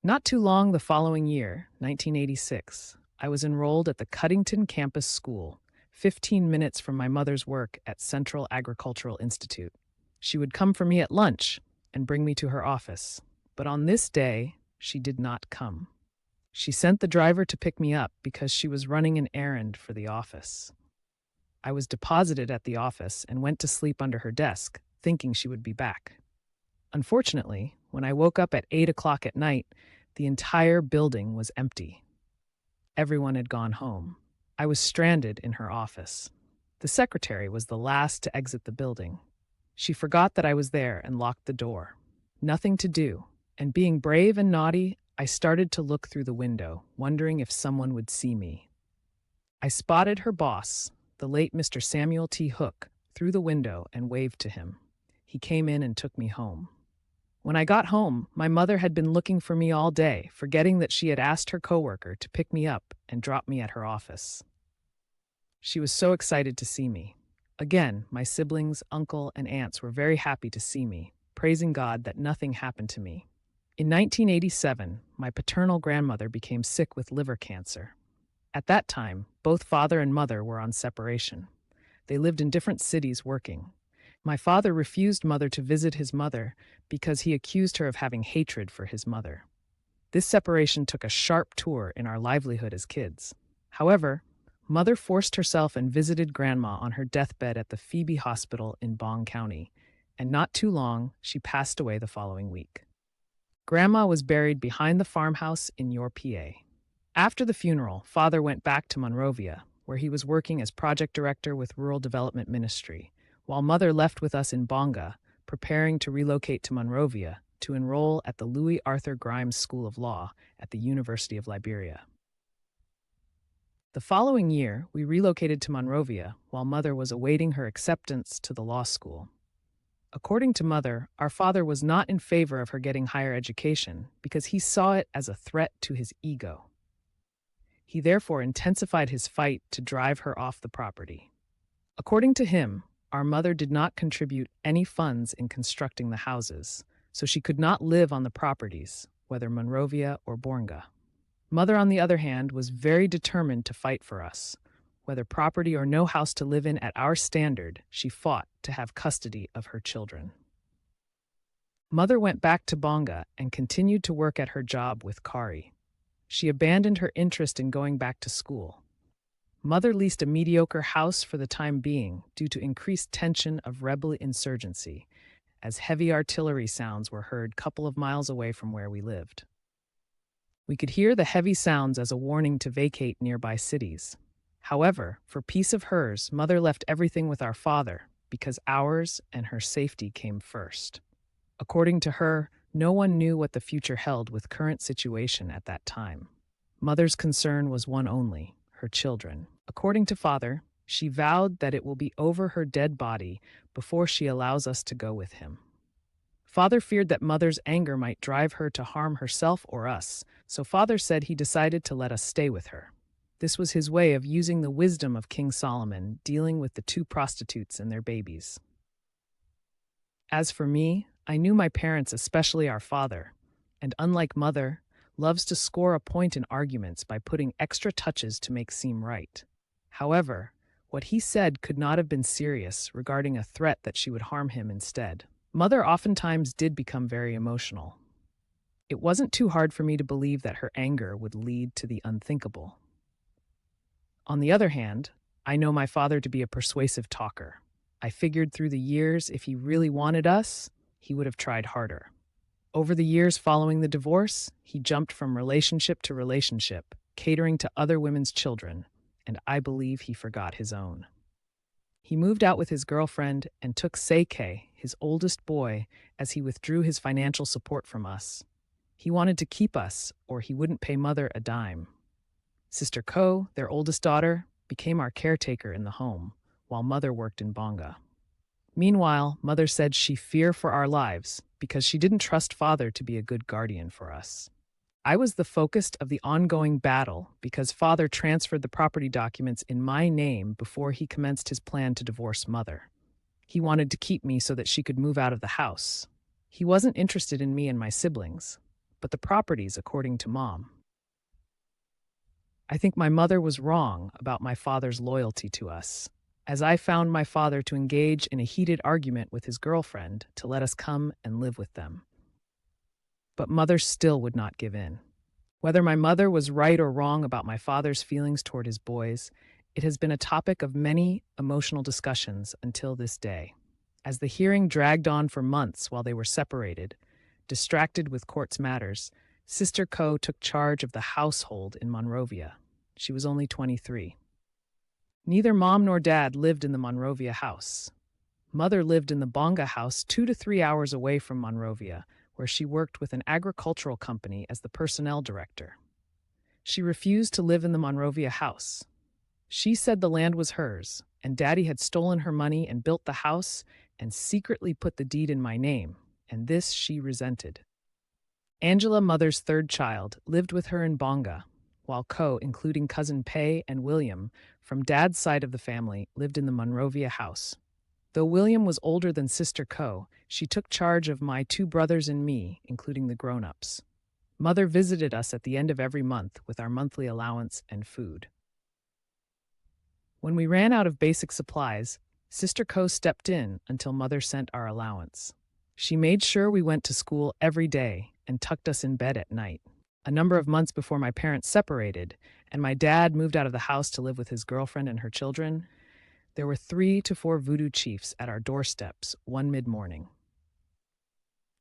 Not too long the following year, 1986, I was enrolled at the Cuddington Campus School, 15 minutes from my mother's work at Central Agricultural Institute. She would come for me at lunch and bring me to her office. But on this day, she did not come. She sent the driver to pick me up because she was running an errand for the office. I was deposited at the office and went to sleep under her desk, thinking she would be back. Unfortunately, when I woke up at 8 o'clock at night, the entire building was empty. Everyone had gone home. I was stranded in her office. The secretary was the last to exit the building. She forgot that I was there and locked the door. Nothing to do, and being brave and naughty, I started to look through the window, wondering if someone would see me. I spotted her boss, the late Mr. Samuel T. Hook, through the window and waved to him. He came in and took me home. When I got home, my mother had been looking for me all day, forgetting that she had asked her coworker to pick me up and drop me at her office. She was so excited to see me. Again, my siblings, uncle, and aunts were very happy to see me, praising God that nothing happened to me. In 1987, my paternal grandmother became sick with liver cancer. At that time, both father and mother were on separation. They lived in different cities working. My father refused mother to visit his mother because he accused her of having hatred for his mother. This separation took a sharp tour in our livelihood as kids. However, mother forced herself and visited grandma on her deathbed at the Phoebe Hospital in Bong County, and not too long, she passed away the following week. Grandma was buried behind the farmhouse in York, PA. After the funeral, father went back to Monrovia, where he was working as project director with Rural Development Ministry, while mother left with us in Bonga, preparing to relocate to Monrovia to enroll at the Louis Arthur Grimes School of Law at the University of Liberia. The following year, we relocated to Monrovia while mother was awaiting her acceptance to the law school. According to mother, our father was not in favor of her getting higher education because he saw it as a threat to his ego. He therefore intensified his fight to drive her off the property. According to him, our mother did not contribute any funds in constructing the houses, so she could not live on the properties, whether Monrovia or Bonga. Mother, on the other hand, was very determined to fight for us. Whether property or no house to live in at our standard, she fought to have custody of her children. Mother went back to Bonga and continued to work at her job with Kari. She abandoned her interest in going back to school. Mother leased a mediocre house for the time being due to increased tension of rebel insurgency, as heavy artillery sounds were heard a couple of miles away from where we lived. We could hear the heavy sounds as a warning to vacate nearby cities. However, for peace of hers, mother left everything with our father because ours and her safety came first. According to her, no one knew what the future held with current situation at that time. Mother's concern was one only, her children. According to father, she vowed that it will be over her dead body before she allows us to go with him. Father feared that mother's anger might drive her to harm herself or us, so father said he decided to let us stay with her. This was his way of using the wisdom of King Solomon dealing with the two prostitutes and their babies. As for me, I knew my parents, especially our father, and unlike mother, loves to score a point in arguments by putting extra touches to make seem right. However, what he said could not have been serious regarding a threat that she would harm him instead. Mother oftentimes did become very emotional. It wasn't too hard for me to believe that her anger would lead to the unthinkable. On the other hand, I know my father to be a persuasive talker. I figured through the years, if he really wanted us, he would have tried harder. Over the years following the divorce, he jumped from relationship to relationship, catering to other women's children, and I believe he forgot his own. He moved out with his girlfriend and took Seike, his oldest boy, as he withdrew his financial support from us. He wanted to keep us, or he wouldn't pay mother a dime. Sister Ko, their oldest daughter, became our caretaker in the home, while mother worked in Bonga. Meanwhile, mother said she feared for our lives because she didn't trust father to be a good guardian for us. I was the focus of the ongoing battle because father transferred the property documents in my name before he commenced his plan to divorce mother. He wanted to keep me so that she could move out of the house. He wasn't interested in me and my siblings. but the properties, according to Mom. I think my mother was wrong about my father's loyalty to us, as I found my father to engage in a heated argument with his girlfriend to let us come and live with them. But mother still would not give in. Whether my mother was right or wrong about my father's feelings toward his boys, it has been a topic of many emotional discussions until this day. As the hearing dragged on for months while they were separated, distracted with court's matters, Sister Co took charge of the household in Monrovia. She was only 23. Neither Mom nor Dad lived in the Monrovia house. Mother lived in the Bonga house 2 to 3 hours away from Monrovia, where she worked with an agricultural company as the personnel director. She refused to live in the Monrovia house. She said the land was hers, and Daddy had stolen her money and built the house and secretly put the deed in my name, and this she resented. Angela, Mother's third child, lived with her in Bonga, while Co, including cousin Pei and William, from Dad's side of the family, lived in the Monrovia house. Though William was older than Sister Co, she took charge of my 2 brothers and me, including the grown-ups. Mother visited us at the end of every month with our monthly allowance and food. When we ran out of basic supplies, Sister Co stepped in until Mother sent our allowance. She made sure we went to school every day and tucked us in bed at night. A number of months before my parents separated and my dad moved out of the house to live with his girlfriend and her children, there were 3 to 4 voodoo chiefs at our doorsteps one mid-morning.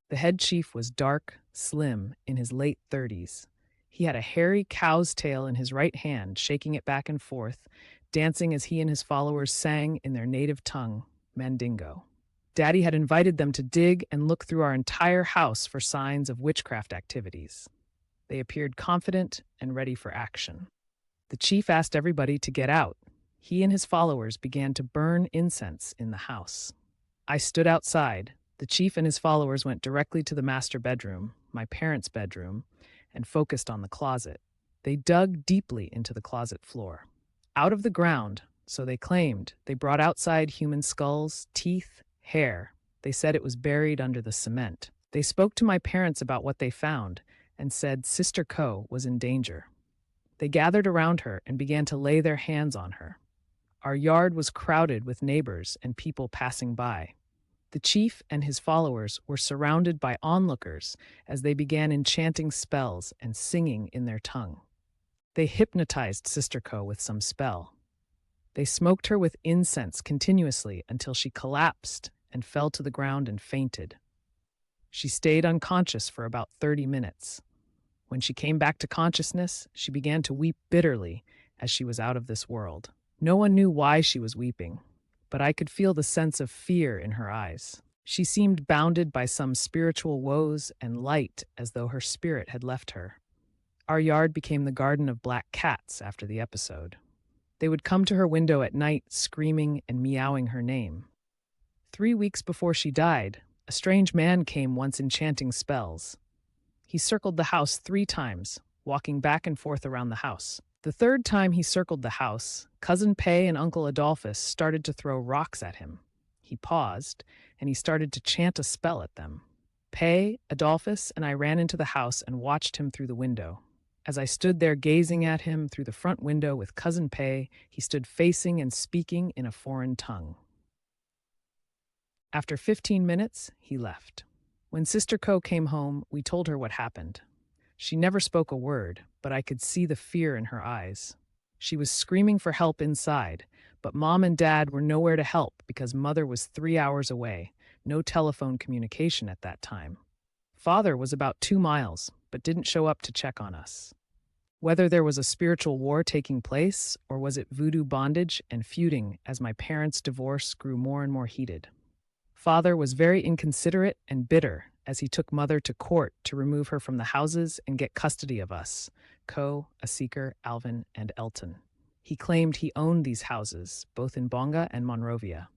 The head chief was dark, slim, in his late 30s. He had a hairy cow's tail in his right hand, shaking it back and forth, dancing as he and his followers sang in their native tongue, Mandingo. Daddy had invited them to dig and look through our entire house for signs of witchcraft activities. They appeared confident and ready for action. The chief asked everybody to get out. He and his followers began to burn incense in the house. I stood outside. The chief and his followers went directly to the master bedroom, my parents' bedroom, and focused on the closet. They dug deeply into the closet floor. Out of the ground, so they claimed, they brought outside human skulls, teeth, hair. They said it was buried under the cement. They spoke to my parents about what they found and said Sister Co was in danger. They gathered around her and began to lay their hands on her. Our yard was crowded with neighbors and people passing by. The chief and his followers were surrounded by onlookers as they began enchanting spells and singing in their tongue. They hypnotized Sister Co with some spell. They smoked her with incense continuously until she collapsed and fell to the ground and fainted. She stayed unconscious for about 30 minutes. When she came back to consciousness, she began to weep bitterly as she was out of this world. No one knew why she was weeping, but I could feel the sense of fear in her eyes. She seemed bounded by some spiritual woes and light as though her spirit had left her. Our yard became the garden of black cats after the episode. They would come to her window at night, screaming and meowing her name. 3 weeks before she died, a strange man came once enchanting spells. He circled the house 3 times, walking back and forth around the house. The 3rd time he circled the house, Cousin Pei and Uncle Adolphus started to throw rocks at him. He paused, and he started to chant a spell at them. Pei, Adolphus, and I ran into the house and watched him through the window. As I stood there gazing at him through the front window with Cousin Pei, he stood facing and speaking in a foreign tongue. After 15 minutes, he left. When Sister Co came home, we told her what happened. She never spoke a word, but I could see the fear in her eyes. She was screaming for help inside, but Mom and Dad were nowhere to help because Mother was 3 hours away, no telephone communication at that time. Father was about 2 miles, but didn't show up to check on us. Whether there was a spiritual war taking place, or was it voodoo bondage and feuding as my parents' divorce grew more and more heated. Father was very inconsiderate and bitter as he took Mother to court to remove her from the houses and get custody of us, Co, Aseeker, Alvin, and Elton. He claimed he owned these houses, both in Bonga and Monrovia.